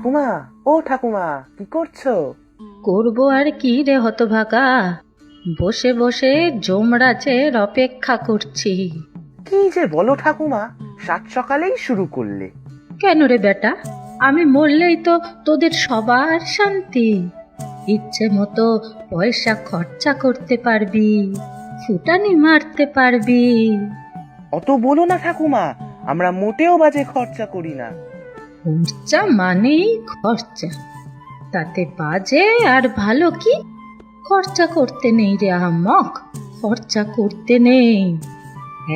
ঠাকুমা, ও ঠাকুমা, কি করছো? করবো আর কি রে হতভাগা, বসে বসে যমরাজের অপেক্ষা করছি। কি যে বলো ঠাকুমা, সাত সকালেই শুরু করলে। কেন রে বেটা, আমি মরলেই তো তোদের সবার শান্তি। ইচ্ছে মতো পয়সা খরচা করতে পারবি, ফুটানি মারতে পারবি। অত বলো না ঠাকুমা, আমরা মোটেও বাজে খরচা করি না। খরচা মানেই খরচা, তাতে বাজে আর ভালো কি? খরচা করতে নেই রে আহম্মক, খরচা করতে নেই।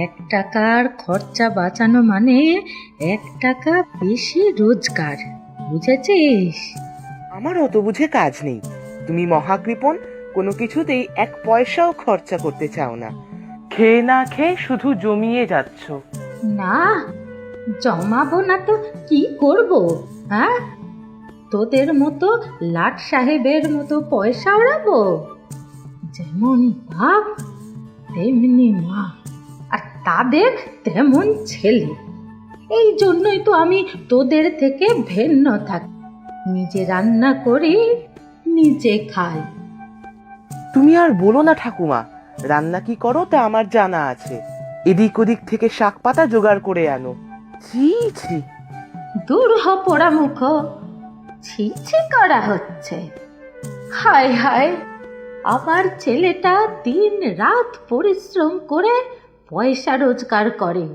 1 টাকার খরচা বাঁচানো মানে 1 টাকা বেশি রোজগার, বুঝেছিস? আমার অত বুঝে কাজ নেই। তুমি মহাকৃপণ, কোনো কিছুতেই 1 পয়সাও খরচা করতে চাও না। খেয়ে না খেয়ে শুধু জমিয়ে যাচ্ছ। না, জমাবো না তো কি করব? হ্যাঁ, তোদের মতো লাট সাহেবের মতো পয়সা ওড়াবো? যেমন বাপ তেমনি মা, আর তাদের তেমন ছেলে। এই জন্যই তো আমি তোদের থেকে ভিন্ন থাকি, নিজে রান্না করি, নিজে খাই। তুমি আর বলো না ঠাকুমা, রান্না কি করো তা আমার জানা আছে। এদিক ওদিক থেকে শাক পাতা জোগাড় করে আনো। ছি ছি। দূর হ পোড়া মুখ, ছি ছি করা হচ্ছে। হায় হায়, আমার ছেলেটা দিন রাত পরিশ্রম করে পয়সা রোজগার করে,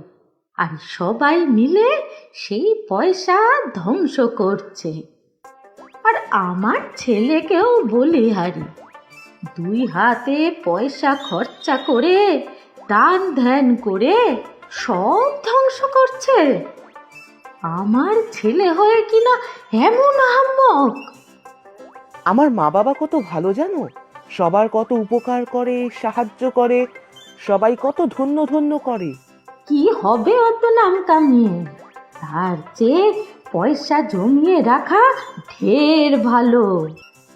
আর সবাই মিলে সেই পয়সা ধ্বংস করছে। আর আমার ছেলেকেও বলি হারি, 2 হাতে পয়সা খরচা করে দান ধ্যান করে সব ধ্বংস করছে। আমার ছেলে হয়ে কিনা এমন আহাম্মক। আমার মা বাবা কত ভালো জানো, সবার কত উপকার করে, সাহায্য করে, সবাই কত ধন্য ধন্য করে। কি হবে অত নাম কামিয়ে? তার চেয়ে পয়সা জমিয়ে রাখা ঢের ভালো।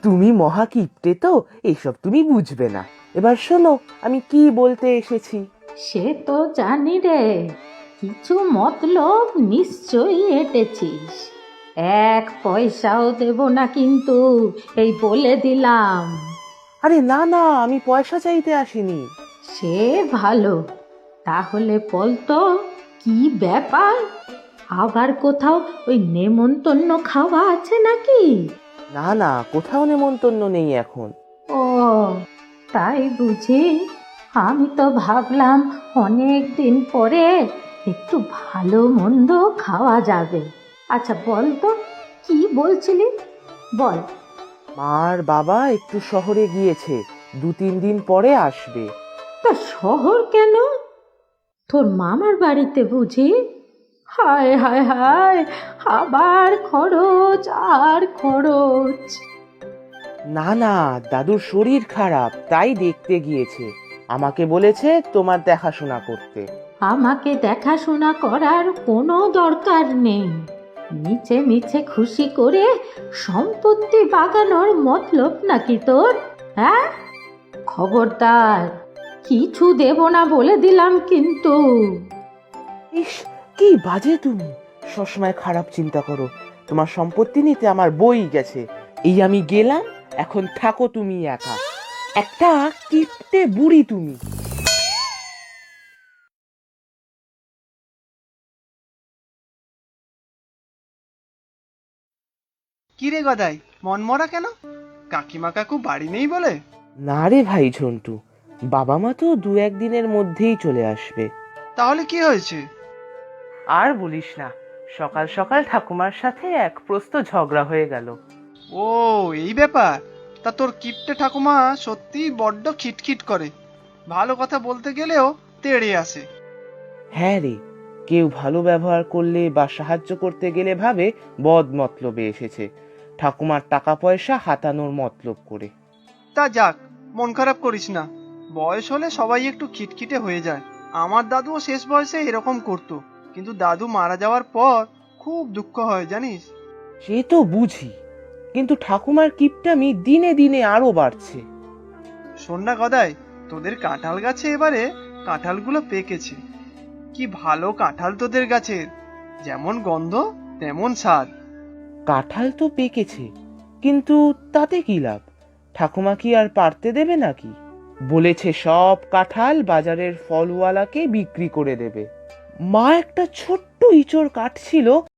তুমি মহা কিপ্টে তো, এসব তুমি বুঝবে না। এবার শোনো আমি কি বলতে এসেছি। সে তো জানি রে, কিছু মতলব নিশ্চয়ই এঁটেছিস। 1 পয়সাও দেব না কিন্তু, এই বলে দিলাম। আরে না না, আমি পয়সা চাইতে আসিনি। সে ভালো, তাহলে বল তো কি ব্যাপার? আবার কোথাও ওই নেমন্তন্ন খাওয়া আছে নাকি? না না, কোথাও নেমন্তন্ন নেই এখন। ও তাই বুঝি? আমি তো ভাবলাম অনেক দিন পরে একটু ভালো মন্দ খাওয়া যাবে। আচ্ছা বল তো, কি বলছিলি বল। মার বাবা একটু শহরে গিয়েছে, 2-3 দিন পরে আসবে। তা শহর কেন? তোর মামার বাড়িতে বুঝি? হায় হায় হায়, আবার খরচ আর খরচ। না না, দাদুর শরীর খারাপ, তাই দেখতে গিয়েছে। আমাকে বলেছে তোমার দেখাশোনা করতে। আমাকে দেখাশোনা করার কোনো দরকার নেই। মিছে মিছে খুশি করে সম্পত্তি বাগানোর মতলব নাকি তোর? হ্যাঁ, খবরদার, কিছু দেব না বলে দিলাম কিন্তু। ইস, কি বাজে তুমি, সবসময় খারাপ চিন্তা করো। তোমার সম্পত্তি নিতে আমার বই গেছে, এই আমি গেলাম, এখন থাকো তুমি একা। একটা কিপ্টে বুড়ি তুমি। কি রে গদাই, মনমরা কেন? কাকিমা কাকু বাড়ি নেই বলে? না রে ভাই ঝন্টু, বাবা মা তো 2-1 দিনের মধ্যেই চলে আসবে। তাহলে কি হয়েছে? আর বলিস না, সকাল সকাল ঠাকুমার সাথে এক প্রস্ত ঝগড়া হয়ে গেল। ও এই ব্যাপার। তা তোর কিপ্টে ঠাকুমা সত্যি বড্ড খিটখিট করে, ভালো কথা বলতে গেলেও তেড়ে আসে। হ্যাঁ রে, কেউ ভালো ব্যবহার করলে বা সাহায্য করতে গেলে ভাবে বদ মতলবে এসেছে, ঠাকুমার টাকা পয়সা হাতানোর মতলব করে। তা যাক, মন খারাপ করিস না, বয়স হলে সবাই একটু খিটখিটে হয়ে যায়। আমার দাদুও শেষ বয়সে এরকম করতো, কিন্তু দাদু মারা যাওয়ার পর খুব দুঃখ হয় জানিস। সে তো বুঝি, কিন্তু ঠাকুমার কিপটামি দিনে দিনে আরো বাড়ছে। শোন না গদাই, তোদের কাঁঠাল গাছে এবারে কাঁঠালগুলো পেকেছে। কি ভালো কাঁঠাল তোদের গাছের, যেমন গন্ধ তেমন স্বাদ। কাঁঠাল তো পেকেছে, কিন্তু তাতে কি লাভ? ঠাকুমা কি আর পারতে দেবে নাকি? বলেছে সব কাঁঠাল বাজারের ফলওয়ালাকে বিক্রি করে দেবে। মা একটা ছোট্ট ইঁচড় কাটছিল,